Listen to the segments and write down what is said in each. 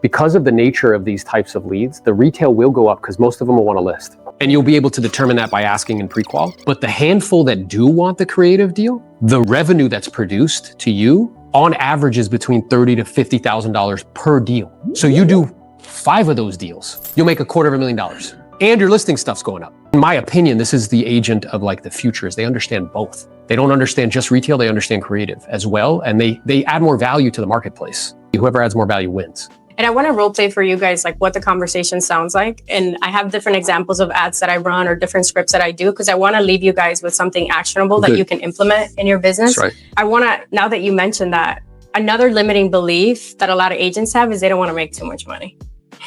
Because of the nature of these types of leads, the retail will go up because most of them will want to list. And you'll be able to determine that by asking in pre-qual. But the handful that do want the creative deal, the revenue that's produced to you on average is between $30,000 to $50,000 per deal. So you do 5 of those deals, you'll make $250,000 and your listing stuff's going up. In my opinion, this is the agent of like the future, is they understand both. They don't understand just retail, they understand creative as well. And they add more value to the marketplace. Whoever adds more value wins. And I want to role play for you guys, like what the conversation sounds like. And I have different examples of ads that I run or different scripts that I do, because I want to leave you guys with something actionable that you can implement in your business. That's right. I want to, now that you mentioned that, another limiting belief that a lot of agents have is they don't want to make too much money.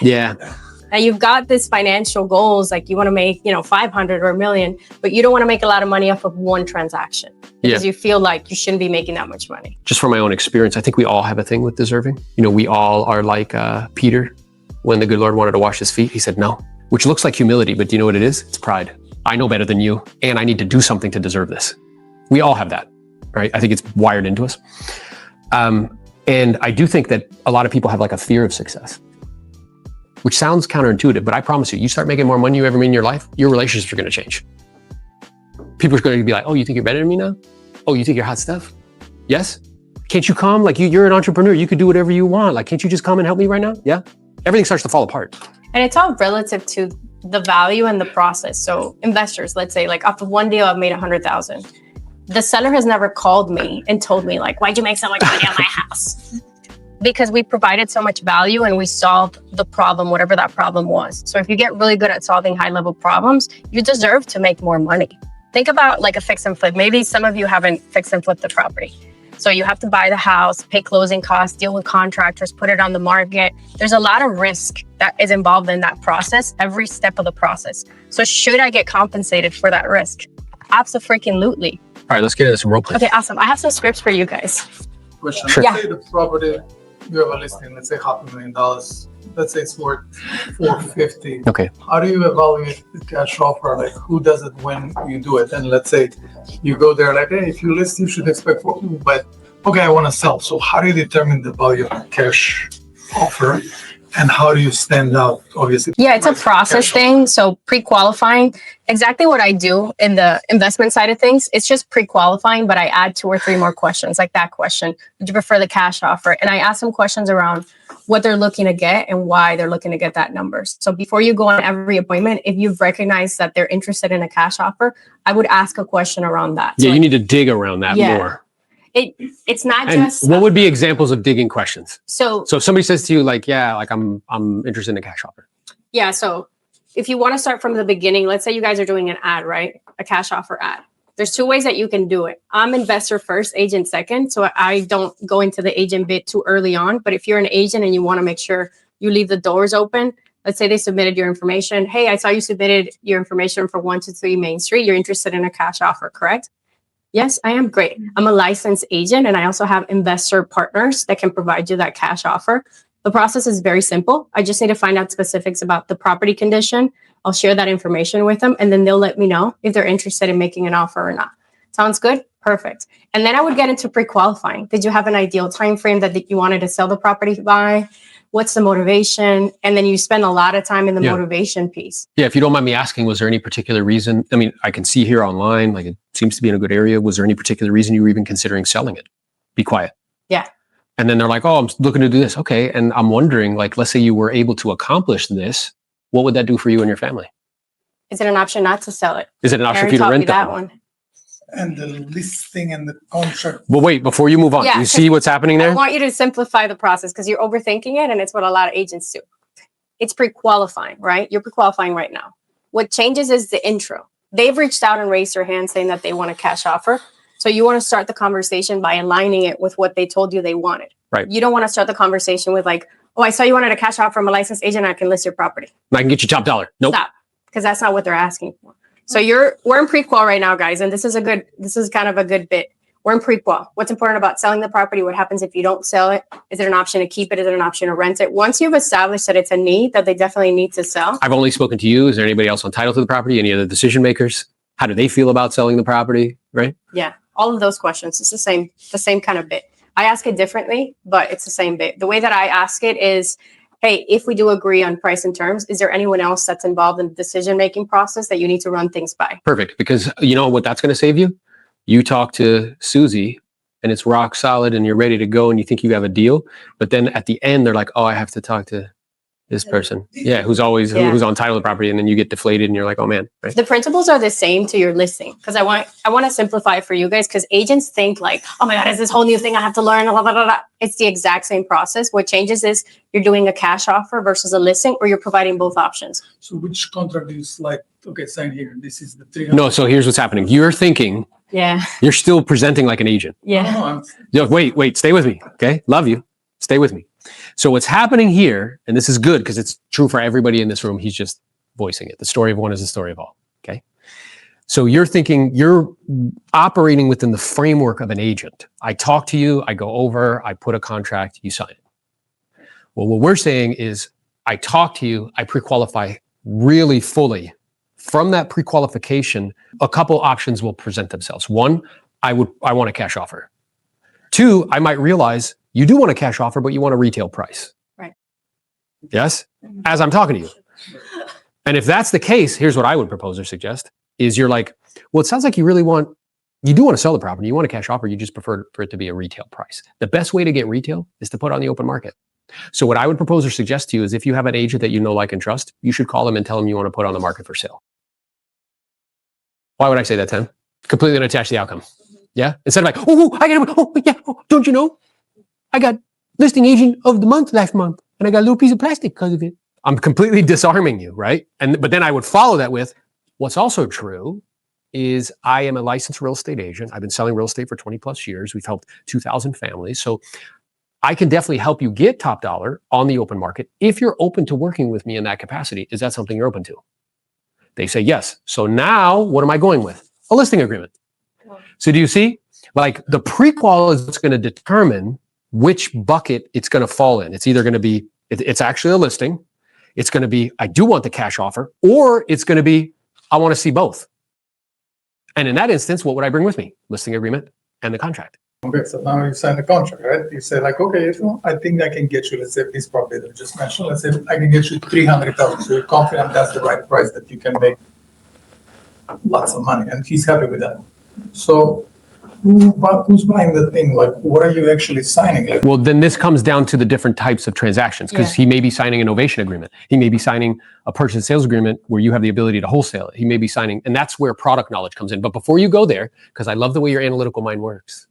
Yeah. Now you've got this financial goals, like you want to make, 500 or $1 million, but you don't want to make a lot of money off of one transaction because you feel like you shouldn't be making that much money. Just from my own experience, I think we all have a thing with deserving. We all are like Peter, when the good Lord wanted to wash his feet, he said no, which looks like humility, but do you know what it is? It's pride. I know better than you, and I need to do something to deserve this. We all have that, right? I think it's wired into us. And I do think that a lot of people have like a fear of success, which sounds counterintuitive, but I promise you start making more money you ever made in your life, your relationships are going to change. People are going to be like, oh, you think you're better than me now? Oh, you think you're hot stuff? Yes? Can't you come? Like you're an entrepreneur. You could do whatever you want. Like, can't you just come and help me right now? Yeah. Everything starts to fall apart. And it's all relative to the value and the process. So investors, let's say like off of one deal, I've made 100,000. The seller has never called me and told me like, why'd you make so much money on my house? Because we provided so much value and we solved the problem, whatever that problem was. So if you get really good at solving high level problems, you deserve to make more money. Think about like a fix and flip. Maybe some of you haven't fixed and flipped the property. So you have to buy the house, pay closing costs, deal with contractors, put it on the market. There's a lot of risk that is involved in that process, every step of the process. So should I get compensated for that risk? Absolutely. All right, let's get into some role play. Okay, awesome. I have some scripts for you guys. Question. Sure. Let's say the property, you have a listing, let's say $500,000. Let's say it's worth $450,000. Okay. How do you evaluate the cash offer? Like who does it when you do it? And let's say you go there like, hey, if you list, you should expect $450,000, but okay, I want to sell. So how do you determine the value of a cash offer? And how do you stand out, obviously? Yeah, it's a process thing. So pre-qualifying, exactly what I do in the investment side of things, it's just pre-qualifying, but I add 2 or 3 more questions, like that question. Would you prefer the cash offer? And I ask them questions around what they're looking to get and why they're looking to get that numbers. So before you go on every appointment, if you've recognized that they're interested in a cash offer, I would ask a question around that. Yeah, so you need to dig around that more. It's not And just what would be examples of digging questions? so So if somebody says to you like, yeah, like I'm interested in a cash offer. yeah, so if you want to start from the beginning, let's say you guys are doing an ad, right? A cash offer ad. There's 2 ways that you can do it. I'm investor first, agent second. So I don't go into the agent bit too early on. But if you're an agent and you want to make sure you leave the doors open, let's say they submitted your information. Hey, I saw you submitted your information for 123 Main Street. You're interested in a cash offer, correct? Yes, I am. Great. I'm a licensed agent and I also have investor partners that can provide you that cash offer. The process is very simple. I just need to find out specifics about the property condition. I'll share that information with them and then they'll let me know if they're interested in making an offer or not. Sounds good? Perfect. And then I would get into pre-qualifying. Did you have an ideal time frame that you wanted to sell the property by? What's the motivation? And then you spend a lot of time in the motivation piece. Yeah, if you don't mind me asking, was there any particular reason? I mean, I can see here online, like it seems to be in a good area. Was there any particular reason you were even considering selling it? Be quiet. Yeah. And then they're like, oh, I'm looking to do this. Okay. And I'm wondering, like, let's say you were able to accomplish this. What would that do for you and your family? Is it an option not to sell it? Is it an option for you to rent that one? And the listing and the contract. Well, wait, before you move on, Yeah, you see what's happening there? I want you to simplify the process because you're overthinking it and it's what a lot of agents do. It's pre-qualifying, right? You're pre-qualifying right now. What changes is the intro. They've reached out and raised their hand saying that they want a cash offer. So you want to start the conversation by aligning it with what they told you they wanted. Right. You don't want to start the conversation with like, oh, I saw you wanted a cash offer from a licensed agent. I can list your property. I can get you top dollar. Nope. Stop. Because that's not what they're asking for. So we're in prequal right now, guys. And this is kind of a good bit. We're in prequal. What's important about selling the property? What happens if you don't sell it? Is it an option to keep it? Is it an option to rent it? Once you've established that it's a need that they definitely need to sell. I've only spoken to you. Is there anybody else on title to the property? Any other decision makers? How do they feel about selling the property? Right? Yeah. All of those questions. It's the same kind of bit. I ask it differently, but it's the same bit. The way that I ask it is, hey, if we do agree on price and terms, is there anyone else that's involved in the decision-making process that you need to run things by? Perfect. Because you know what that's going to save you? You talk to Susie and it's rock solid and you're ready to go and you think you have a deal. But then at the end, they're like, oh, I have to talk to this person. Yeah. Who's on title of the property. And then you get deflated and you're like, oh man. Right? The principles are the same to your listing. Because I want to simplify it for you guys, because agents think like, oh my God, it's this whole new thing I have to learn. Blah, blah, blah, blah. It's the exact same process. What changes is you're doing a cash offer versus a listing, or you're providing both options. So which contract is like, okay, sign here. This is the 300. No. So here's what's happening. You're thinking, Yeah. you're still presenting like an agent. Yeah. No, You're like, wait, stay with me. Okay. Love you. Stay with me. So what's happening here, and this is good because it's true for everybody in this room. He's just voicing it. The story of one is the story of all. Okay. So you're thinking you're operating within the framework of an agent. I talk to you, I go over, I put a contract, you sign it. Well, what we're saying is I talk to you, I pre-qualify really fully. From that pre-qualification, a couple options will present themselves. One, I want a cash offer. Two, I might realize you do want a cash offer, but you want a retail price. Right. Yes? As I'm talking to you. And if that's the case, here's what I would propose or suggest is you're like, well, it sounds like you do want to sell the property. You want a cash offer. You just prefer for it to be a retail price. The best way to get retail is to put it on the open market. So what I would propose or suggest to you is if you have an agent that you know, like, and trust, you should call them and tell them you want to put on the market for sale. Why would I say that, Tim? Completely unattached to the outcome. Yeah? Instead of like, don't you know? I got listing agent of the month last month and I got a little piece of plastic because of it. I'm completely disarming you, right? But then I would follow that with, what's also true is I am a licensed real estate agent. I've been selling real estate for 20 plus years. We've helped 2,000 families. So I can definitely help you get top dollar on the open market if you're open to working with me in that capacity. Is that something you're open to? They say yes. So now what am I going with? A listing agreement. So do you see? Like the prequal is what's going to determine which bucket it's going to fall in. It's either going to be, it's actually a listing. It's going to be, I do want the cash offer, or it's going to be, I want to see both. And in that instance, what would I bring with me? Listing agreement and the contract. okay, so now you sign the contract, right? You say like, okay, I think I can get you, let's say this property that I just mentioned, let's say I can get you 300,000. So you're confident that's the right price that you can make lots of money, and he's happy with that. So who's buying the thing? Like, what are you actually signing? Like, well, then this comes down to the different types of transactions, because he may be signing an ovation agreement. He may be signing a purchase and sales agreement where you have the ability to wholesale it. He may be signing, and that's where product knowledge comes in. But before you go there, because I love the way your analytical mind works.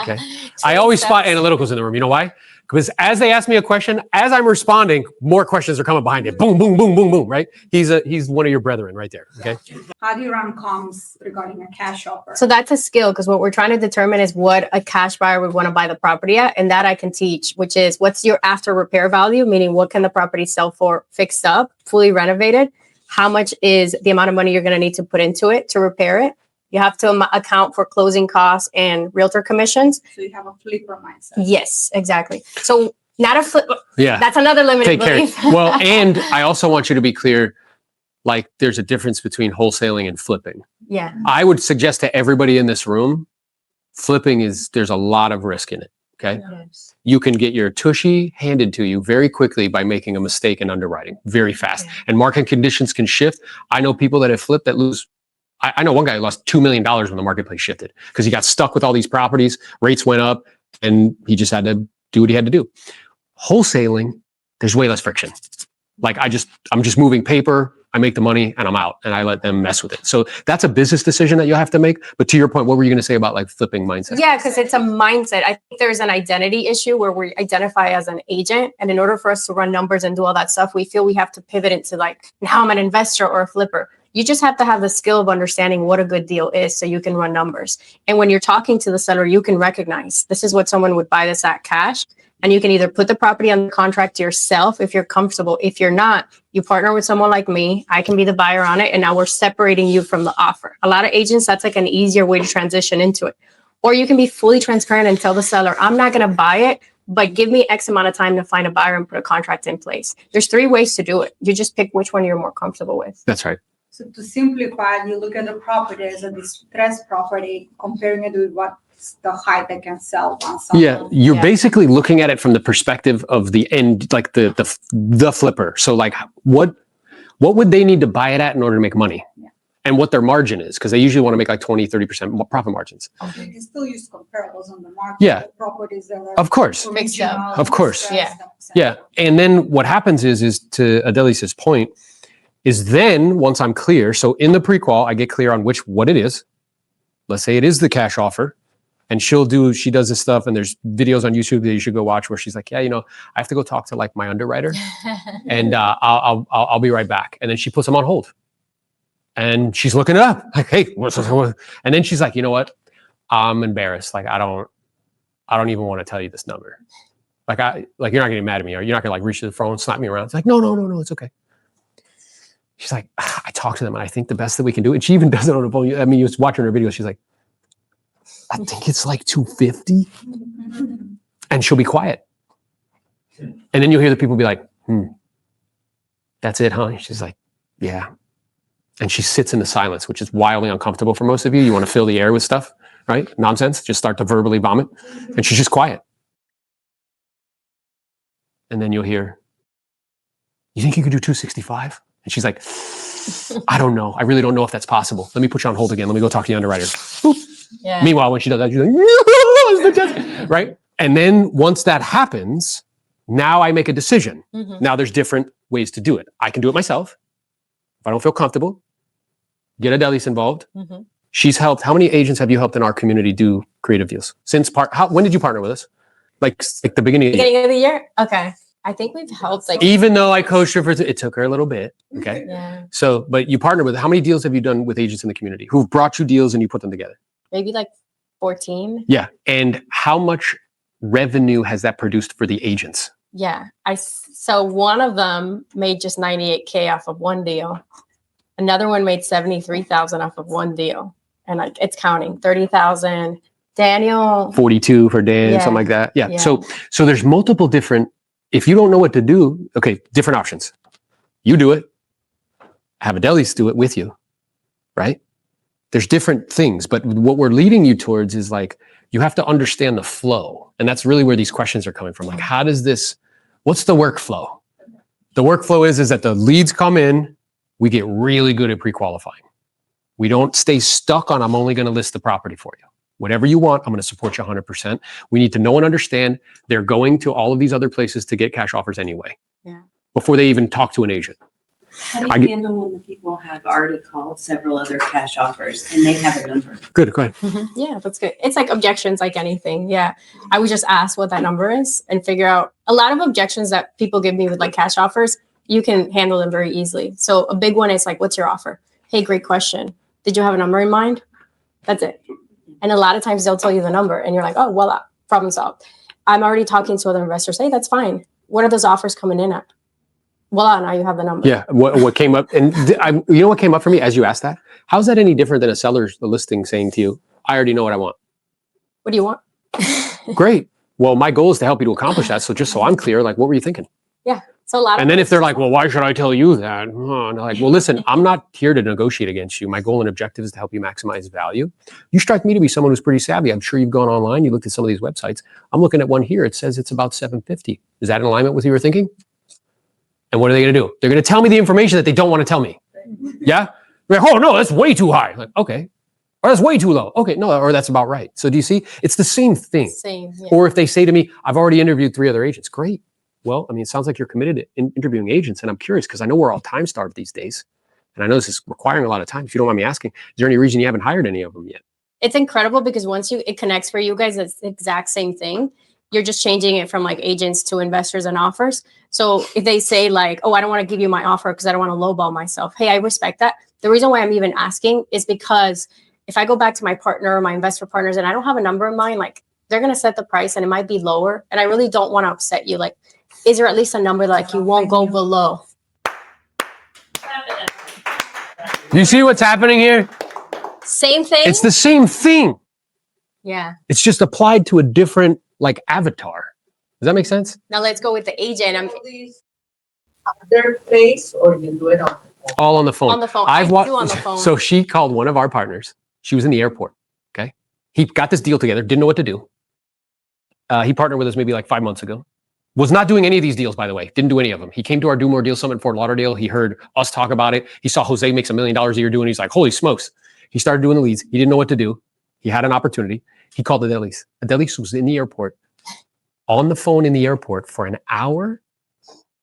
Okay. I always spot analyticals in the room. You know why? Because as they ask me a question, as I'm responding, more questions are coming behind it. Boom, boom, boom, boom, boom, right? He's one of your brethren right there, okay? How do you run comms regarding a cash offer? So that's a skill, because what we're trying to determine is what a cash buyer would want to buy the property at. And that I can teach, which is what's your after repair value, meaning what can the property sell for fixed up, fully renovated? How much is the amount of money you're going to need to put into it to repair it? You have to account for closing costs and realtor commissions. So you have a flipper mindset. Yes, exactly. So not a flip. Yeah. That's another limited Take care. belief. Well, and I also want you to be clear, like there's a difference between wholesaling and flipping. Yeah. I would suggest to everybody in this room, flipping there's a lot of risk in it. Okay. Yes. You can get your tushy handed to you very quickly by making a mistake in underwriting very fast. Yeah. And market conditions can shift. I know people that have flipped that lose. I know one guy who lost $2 million when the marketplace shifted because he got stuck with all these properties, rates went up, and he just had to do what he had to do. Wholesaling, there's way less friction. Like I'm just moving paper, I make the money and I'm out and I let them mess with it. So that's a business decision that you'll have to make. But to your point, what were you going to say about like flipping mindset? Yeah, because it's a mindset. I think there's an identity issue where we identify as an agent. And in order for us to run numbers and do all that stuff, we feel we have to pivot into like, now I'm an investor or a flipper. You just have to have the skill of understanding what a good deal is so you can run numbers. And when you're talking to the seller, you can recognize this is what someone would buy this at cash. And you can either put the property on the contract yourself if you're comfortable. If you're not, you partner with someone like me. I can be the buyer on it. And now we're separating you from the offer. A lot of agents, that's like an easier way to transition into it. Or you can be fully transparent and tell the seller, I'm not going to buy it, but give me X amount of time to find a buyer and put a contract in place. There's 3 ways to do it. You just pick which one you're more comfortable with. That's right. So to simplify, you look at the property as a distressed property, comparing it with what the height they can sell on something. Yeah, you're Yeah. basically looking at it from the perspective of the end, like the flipper. So like what would they need to buy it at in order to make money? Yeah. And what their margin is, because they usually want to make like 20-30% profit margins. You can still use comparables on the market. Yeah. The properties that are Of course. Fixed up. original, Of course. distressed, Yeah. And then what happens is to Adelis's point, is then once I'm clear, so in the prequal, I get clear on what it is. Let's say it is the cash offer. And she does this stuff, and there's videos on YouTube that you should go watch where she's like, yeah, I have to go talk to like my underwriter, and I'll be right back. And then she puts them on hold, and she's looking it up, like, hey, and then she's like, you know what? I'm embarrassed. Like, I don't even want to tell you this number. Like you're not gonna get mad at me, or you're not gonna like reach to the phone, slap me around. It's like, no, it's okay. She's like, I talked to them, and I think the best that we can do, and she even does it on the phone. I mean, you was watching her video. She's like, I think it's like 250, and she'll be quiet. And then you'll hear the people be like, that's it, huh? She's like, yeah. And she sits in the silence, which is wildly uncomfortable for most of you. You want to fill the air with stuff, right? Nonsense. Just start to verbally vomit. And she's just quiet. And then you'll hear, you think you could do 265? And she's like, I don't know. I really don't know if that's possible. Let me put you on hold again. Let me go talk to the underwriter. Boop. Yeah. Meanwhile, when she does that, she's like, right? And then once that happens, now I make a decision. Now there's different ways to do it. I can do it myself. If I don't feel comfortable, get Adelis involved. She's helped. How many agents have you helped in our community do creative deals? When did you partner with us? Like the beginning of the year? Beginning of the year? Okay. I think we've helped like Even though I coached her it took her a little bit. Okay. yeah, So, but you partner with, how many deals have you done with agents in the community who've brought you deals and you put them together? maybe like 14. Yeah. And how much revenue has that produced for the agents? Yeah. So one of them made just 98K off of one deal. Another one made 73,000 off of one deal. And like it's counting 30,000. Daniel 42 for Dan, Yeah. something like that. Yeah. Yeah. So there's multiple different, if you don't know what to do, okay, different options. You do it, have Adelis do it with you, right? There's different things, but what we're leading you towards is like, you have to understand the flow. And that's really where these questions are coming from. Like, what's the workflow? The workflow is that the leads come in, we get really good at pre-qualifying. We don't stay stuck on, I'm only going to list the property for you. Whatever you want, I'm going to support you 100%. We need to know and understand they're going to all of these other places to get cash offers anyway. Yeah. Before they even talk to an agent. How do you handle when the people have already called several other cash offers and they have a number? Good, go ahead. Yeah, that's good. It's like objections, like anything. Yeah. I would just ask what that number is and figure out a lot of objections that people give me with like cash offers. You can handle them very easily. So a big one is like, what's your offer? Hey, great question. Did you have a number in mind? That's it. And a lot of times they'll tell you the number and you're like, oh, voila, problem solved. I'm already talking to other investors. Hey, that's fine. What are those offers coming in at? Voila, now you have the number. Yeah, what came up, and you know what came up for me as you asked that? How's that any different than a listing saying to you, I already know what I want? What do you want? Great. Well, my goal is to help you to accomplish that. So just so I'm clear, like, what were you thinking? Yeah. So a lot of And then if they're like, well, why should I tell you that? And they're like, well, listen, I'm not here to negotiate against you. My goal and objective is to help you maximize value. You strike me to be someone who's pretty savvy. I'm sure you've gone online, you looked at some of these websites. I'm looking at one here. It says it's about 750. Is that in alignment with what you were thinking? And what are they going to do? They're going to tell me the information that they don't want to tell me. Yeah? They're like, oh, no, that's way too high. Like, okay. Or that's way too low. Okay, no, or that's about right. So do you see? It's the same thing. same. Yeah. Or if they say to me, I've already interviewed 3 other agents. Great. Well, I mean, it sounds like you're committed to interviewing agents. And I'm curious because I know we're all time starved these days. And I know this is requiring a lot of time. If you don't mind me asking, is there any reason you haven't hired any of them yet? It's incredible because once it connects for you guys, it's the exact same thing. You're just changing it from like agents to investors and offers. So if they say like, oh, I don't want to give you my offer because I don't want to lowball myself. Hey, I respect that. The reason why I'm even asking is because if I go back to my partner or my investor partners and I don't have a number in mind, like they're going to set the price and it might be lower. And I really don't want to upset you. Like, is there at least a number like you won't go below? Do you see what's happening here? Same thing. It's the same thing. Yeah. It's just applied to a different like avatar. Does that make sense? Now let's go with the agent. I'm Their face, or you do it on? All on the phone. on the phone. I've I watched. do on the phone. So she called one of our partners. She was in the airport. Okay. He got this deal together, didn't know what to do. He partnered with us maybe like 5 months ago. Was not doing any of these deals, by the way. Didn't do any of them. He came to our Do More Deal Summit in Fort Lauderdale. He heard us talk about it. He saw Jose makes $1 million a year doing it. He's like, holy smokes. He started doing the leads. He didn't know what to do. He had an opportunity. He called Adelis. Adelis was in the airport, on the phone in the airport for an hour,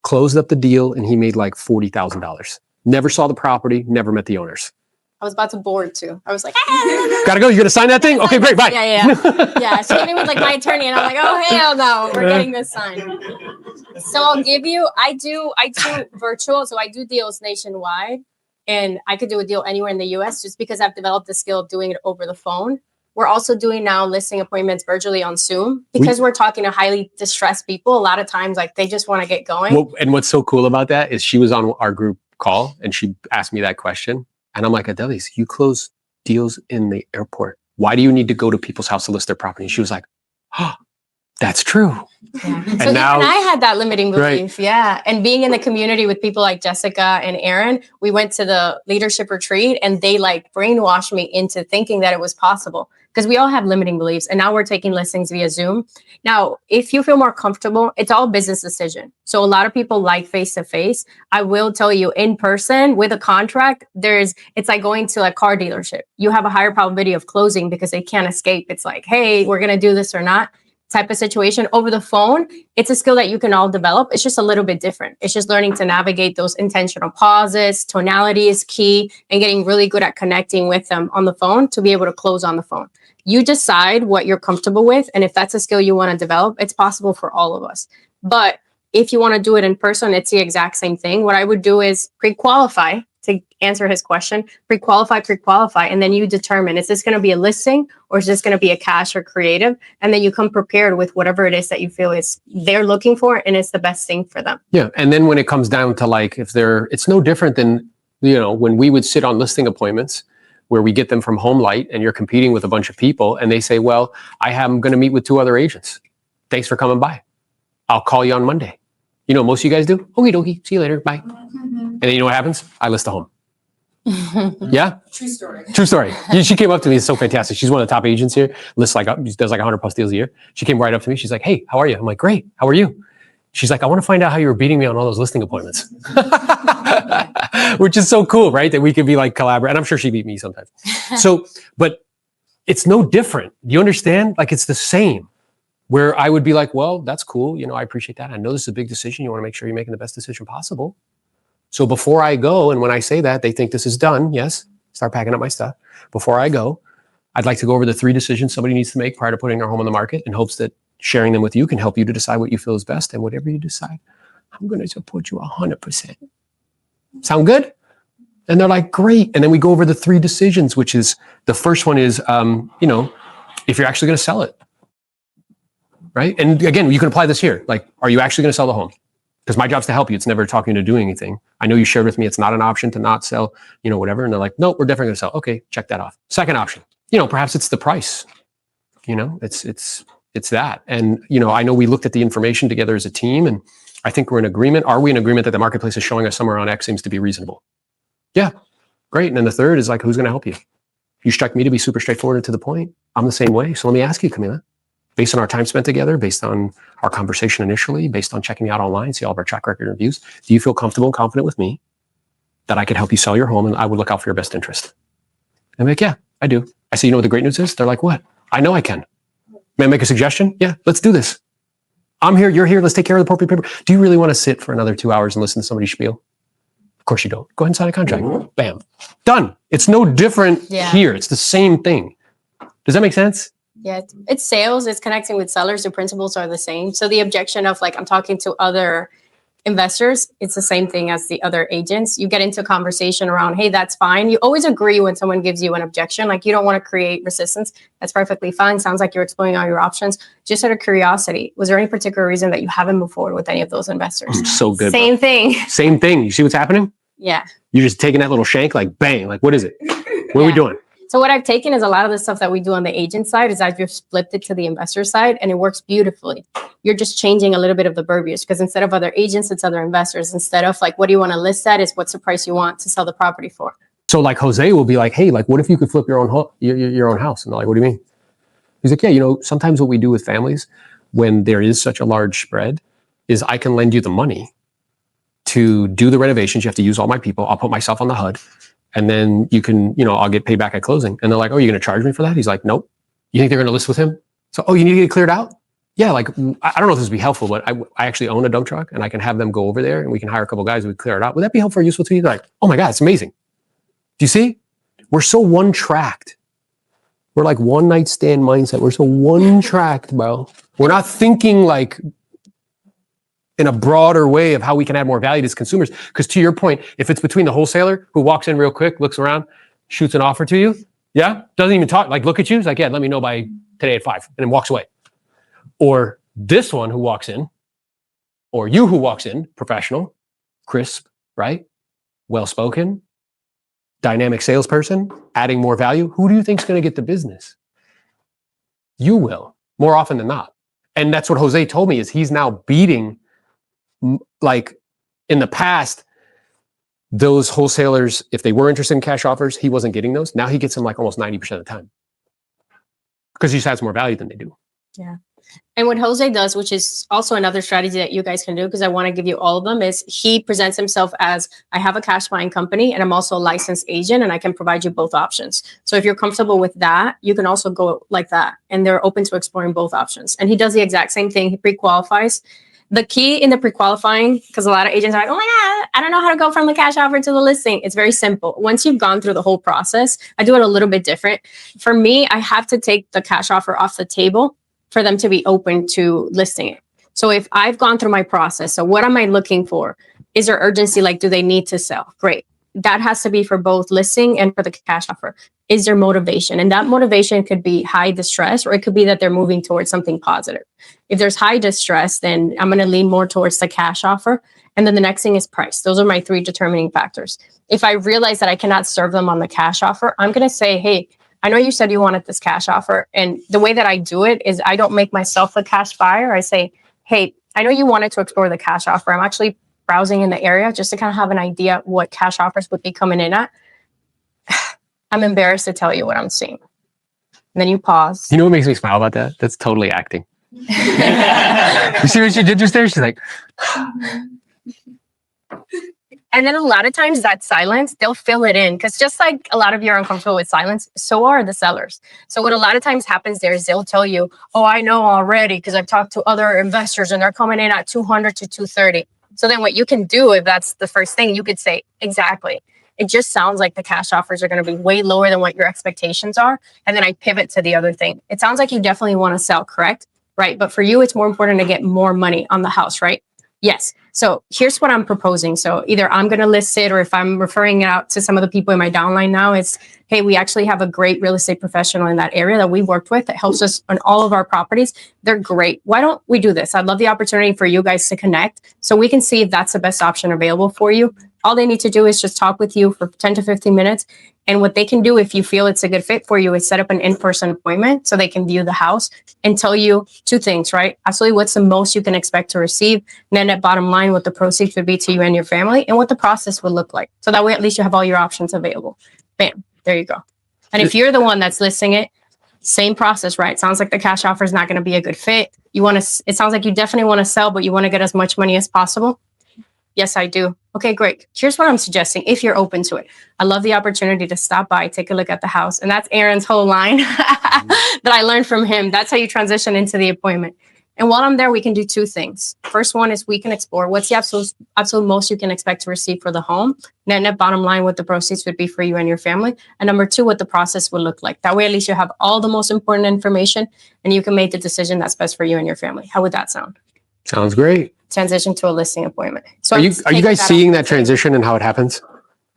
closed up the deal, and he made like $40,000. Never saw the property, never met the owners. I was about to board too. I was like, Gotta go. You're gonna sign that thing? Okay, great. Bye. Yeah. She came in with like my attorney, and I'm like, oh hell no, we're getting this signed. So I'll give you. I do virtual, so I do deals nationwide, and I could do a deal anywhere in the U.S. just because I've developed the skill of doing it over the phone. We're also doing now listing appointments virtually on Zoom because we're talking to highly distressed people. A lot of times, like they just want to get going. Well, and what's so cool about that is she was on our group call and she asked me that question. And I'm like, Adelis, you close deals in the airport. Why do you need to go to people's house to list their property? And she was like, oh, that's true. Yeah. And so now, even I had that limiting belief. Right. Yeah. And being in the community with people like Jessica and Aaron, we went to the leadership retreat and they like brainwashed me into thinking that it was possible because we all have limiting beliefs. And now we're taking listings via Zoom. Now, if you feel more comfortable, it's all business decision. So a lot of people like face-to-face. I will tell you in person with a contract, it's like going to a car dealership. You have a higher probability of closing because they can't escape. It's like, hey, we're going to do this or not type of situation. Over the phone, it's a skill that you can all develop. It's just a little bit different. It's just learning to navigate those intentional pauses. Tonality is key and getting really good at connecting with them on the phone to be able to close on the phone. You decide what you're comfortable with. And if that's a skill you want to develop, it's possible for all of us. But if you want to do it in person, it's the exact same thing. What I would do is pre-qualify to answer his question, pre-qualify. And then you determine, is this going to be a listing or is this going to be a cash or creative? And then you come prepared with whatever it is that you feel is they're looking for and it's the best thing for them. yeah. And then when it comes down to like, it's no different than, when we would sit on listing appointments where we get them from Home Light and you're competing with a bunch of people and they say, well, I'm going to meet with 2 other agents. Thanks for coming by. I'll call you on Monday. You know what most of you guys do? Okie dokie. See you later. Bye. And then you know what happens? I list a home. Yeah? True story. True story. She came up to me. It's so fantastic. She's one of the top agents here. Does like 100 plus deals a year. She came right up to me. She's like, hey, how are you? I'm like, great. How are you? She's like, I want to find out how you were beating me on all those listing appointments. Which is so cool, right? That we could be like collaborate. And I'm sure she beat me sometimes. So, but it's no different. Do you understand? Like it's the same. Where I would be like, well, that's cool. I appreciate that. I know this is a big decision. You want to make sure you're making the best decision possible. So before I go, and when I say that, they think this is done. Yes, start packing up my stuff. Before I go, I'd like to go over the 3 decisions somebody needs to make prior to putting their home on the market in hopes that sharing them with you can help you to decide what you feel is best. And whatever you decide, I'm going to support you 100%. Sound good? And they're like, great. And then we go over the 3 decisions, which is the first one is, if you're actually going to sell it. Right. And again, you can apply this here. Like, are you actually going to sell the home? Because my job's to help you. It's never talking to doing anything. I know you shared with me it's not an option to not sell, whatever. And they're like, no, we're definitely going to sell. Okay, check that off. Second option, perhaps it's the price. It's that. And, I know we looked at the information together as a team and I think we're in agreement. Are we in agreement that the marketplace is showing us somewhere on X seems to be reasonable? Yeah, great. And then the third is like, who's going to help you? You strike me to be super straightforward and to the point. I'm the same way. So let me ask you, Camila. Based on our time spent together, based on our conversation initially, based on checking me out online, see all of our track record reviews, do you feel comfortable and confident with me that I could help you sell your home and I would look out for your best interest? And I'm like, yeah, I do. I say, what the great news is? They're like, what? I know I can. May I make a suggestion? Yeah, let's do this. I'm here, you're here, let's take care of the appropriate paper. Do you really want to sit for another 2 hours and listen to somebody spiel? Of course you don't. Go ahead and sign a contract. Bam. Done. It's no different here. It's the same thing. Does that make sense? Yeah, it's sales. It's connecting with sellers. The principles are the same. So the objection of like, I'm talking to other investors, it's the same thing as the other agents. You get into a conversation around, hey, that's fine. You always agree when someone gives you an objection. Like you don't want to create resistance. That's perfectly fine. Sounds like you're exploring all your options. Just out of curiosity, was there any particular reason that you haven't moved forward with any of those investors? So good. Same thing. Same thing. You see what's happening? Yeah. You're just taking that little shank, like bang, like what is it? What are we doing? So what I've taken is a lot of the stuff that we do on the agent side is I've just flipped it to the investor side and it works beautifully. You're just changing a little bit of the verbiage because instead of other agents, it's other investors. Instead of like, what do you want to list at is what's the price you want to sell the property for? So like Jose will be like, hey, like what if you could flip your own your own house? And they're like, what do you mean? He's like, yeah, sometimes what we do with families when there is such a large spread is I can lend you the money to do the renovations. You have to use all my people. I'll put myself on the HUD, and then you can, I'll get paid back at closing. And they're like, oh, you're going to charge me for that? He's like, nope. You think they're going to list with him? So, oh, you need to get it cleared out? Yeah, like, I don't know if this would be helpful, but I actually own a dump truck, and I can have them go over there, and we can hire a couple guys who would clear it out. Would that be helpful or useful to you? They're like, oh my God, it's amazing. Do you see? We're so one-tracked. We're like one-night stand mindset. We're so one-tracked, bro. We're not thinking like in a broader way of how we can add more value to consumers. Because to your point, if it's between the wholesaler who walks in real quick, looks around, shoots an offer to you, yeah, doesn't even talk, like look at you, he's like, yeah, let me know by today at 5, and then walks away. Or this one who walks in, or you who walks in, professional, crisp, right? Well-spoken, dynamic salesperson, adding more value. Who do you think's going to get the business? You will, more often than not. And that's what Jose told me, is he's now beating, like in the past, those wholesalers, if they were interested in cash offers, he wasn't getting those. Now he gets them like almost 90% of the time because he just has more value than they do. Yeah. And what Jose does, which is also another strategy that you guys can do, because I want to give you all of them, is he presents himself as, I have a cash buying company and I'm also a licensed agent and I can provide you both options. So if you're comfortable with that, you can also go like that. And they're open to exploring both options. And he does the exact same thing. He pre-qualifies. The key in the pre-qualifying, because a lot of agents are like, oh my God, I don't know how to go from the cash offer to the listing. It's very simple. Once you've gone through the whole process, I do it a little bit different. For me, I have to take the cash offer off the table for them to be open to listing it. So if I've gone through my process, so what am I looking for? Is there urgency? Like, do they need to sell? Great. That has to be for both listing and for the cash offer. Is there motivation? And that motivation could be high distress, or it could be that they're moving towards something positive. If there's high distress, then I'm going to lean more towards the cash offer. And then the next thing is price. Those are my 3 determining factors. If I realize that I cannot serve them on the cash offer, I'm going to say, hey, I know you said you wanted this cash offer. And the way that I do it is I don't make myself a cash buyer. I say, hey, I know you wanted to explore the cash offer. I'm actually browsing in the area just to kind of have an idea what cash offers would be coming in at. I'm embarrassed to tell you what I'm seeing. And then you pause. You know what makes me smile about that? That's totally acting. You see what she did just there? She's like, and then a lot of times that silence, they'll fill it in, because just like a lot of you are uncomfortable with silence, so are the sellers. So what a lot of times happens there is they'll tell you, oh, I know already because I've talked to other investors and they're coming in at 200 to 230. So then what you can do, if that's the first thing, you could say, exactly. It just sounds like the cash offers are going to be way lower than what your expectations are. And then I pivot to the other thing. It sounds like you definitely want to sell, correct? Right. But for you, it's more important to get more money on the house, right? Yes. So here's what I'm proposing. So either I'm going to list it, or if I'm referring it out to some of the people in my downline now, it's, hey, we actually have a great real estate professional in that area that we worked with that helps us on all of our properties. They're great. Why don't we do this? I'd love the opportunity for you guys to connect so we can see if that's the best option available for you. All they need to do is just talk with you for 10 to 15 minutes. And what they can do, if you feel it's a good fit for you, is set up an in-person appointment so they can view the house and tell you 2 things, right? Absolutely, what's the most you can expect to receive? And then at bottom line, what the proceeds would be to you and your family, and what the process would look like. So that way, at least you have all your options available. Bam, there you go. And if you're the one that's listing it, same process, right? Sounds like the cash offer is not going to be a good fit. It sounds like you definitely want to sell, but you want to get as much money as possible. Yes, I do. Okay, great. Here's what I'm suggesting if you're open to it. I love the opportunity to stop by, take a look at the house. And that's Aaron's whole line that I learned from him. That's how you transition into the appointment. And while I'm there, we can do 2 things. First one is we can explore what's the absolute most you can expect to receive for the home. Net bottom line, what the proceeds would be for you and your family. And number 2, what the process would look like. That way, at least you have all the most important information and you can make the decision that's best for you and your family. How would that sound? sounds great. Transition to a listing appointment. So are you guys seeing that transition and how it happens?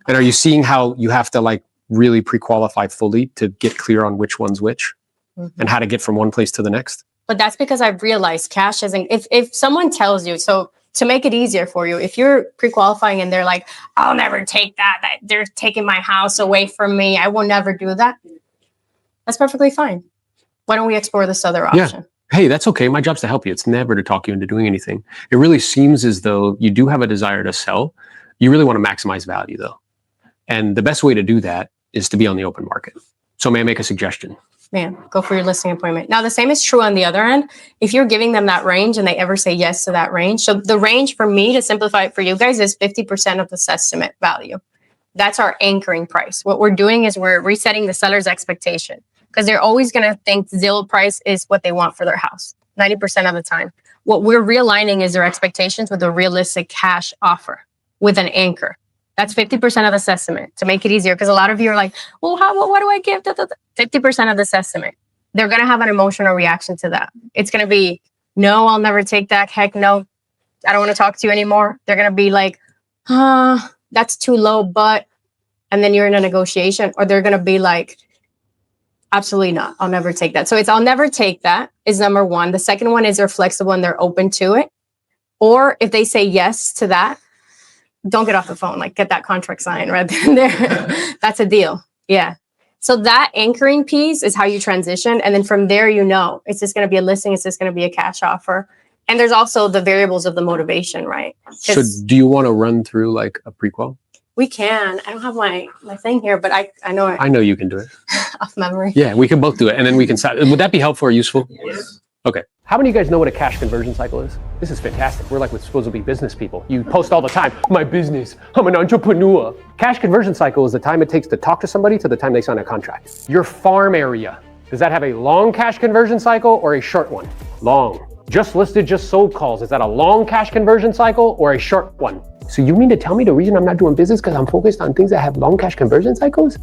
And are you seeing how you have to like really pre-qualify fully to get clear on which one's which and how to get from one place to the next? But that's because I've realized cash isn't, if someone tells you, so to make it easier for you, if you're pre-qualifying and they're like, I'll never take that they're taking my house away from me, I will never do that. That's perfectly fine. Why don't we explore this other option? Hey, that's okay. My job's to help you. It's never to talk you into doing anything. It really seems as though you do have a desire to sell. You really want to maximize value though. And the best way to do that is to be on the open market. So may I make a suggestion? man, go for your listing appointment. Now, the same is true on the other end. If you're giving them that range and they ever say yes to that range. So the range for me, to simplify it for you guys, is 50% of the estimate value. That's our anchoring price. What we're doing is we're resetting the seller's expectation, because they're always going to think Zillow price is what they want for their house 90% of the time. What we're realigning is their expectations with a realistic cash offer with an anchor. That's 50% of this estimate, to make it easier. Because a lot of you are like, well, what do I give? 50% of this estimate. They're going to have an emotional reaction to that. It's going to be, no, I'll never take that. Heck no, I don't want to talk to you anymore. They're going to be like, that's too low, but, and then you're in a negotiation. Or they're going to be like, absolutely not. I'll never take that. So it's, I'll never take that is number one. The second one is they're flexible and they're open to it. Or if they say yes to that, don't get off the phone, like get that contract signed right then and there. That's a deal. Yeah. So that anchoring piece is how you transition. And then from there, you know, it's just going to be a listing. It's just going to be a cash offer. And there's also the variables of the motivation, right? So do you want to run through like a prequel? We can. I don't have my thing here, but I know it I know you can do it. off memory. Yeah, we can both do it. And then we can, would that be helpful or useful? Yes. Okay. How many of you guys know what a cash conversion cycle is? This is fantastic. We're like, we're supposed to be business people. You post all the time, my business, I'm an entrepreneur. Cash conversion cycle is the time it takes to talk to somebody to the time they sign a contract. Your farm area, does that have a long cash conversion cycle or a short one? Long. Just listed, just sold calls, is that a long cash conversion cycle or a short one? So you mean to tell me the reason I'm not doing business because I'm focused on things that have long cash conversion cycles?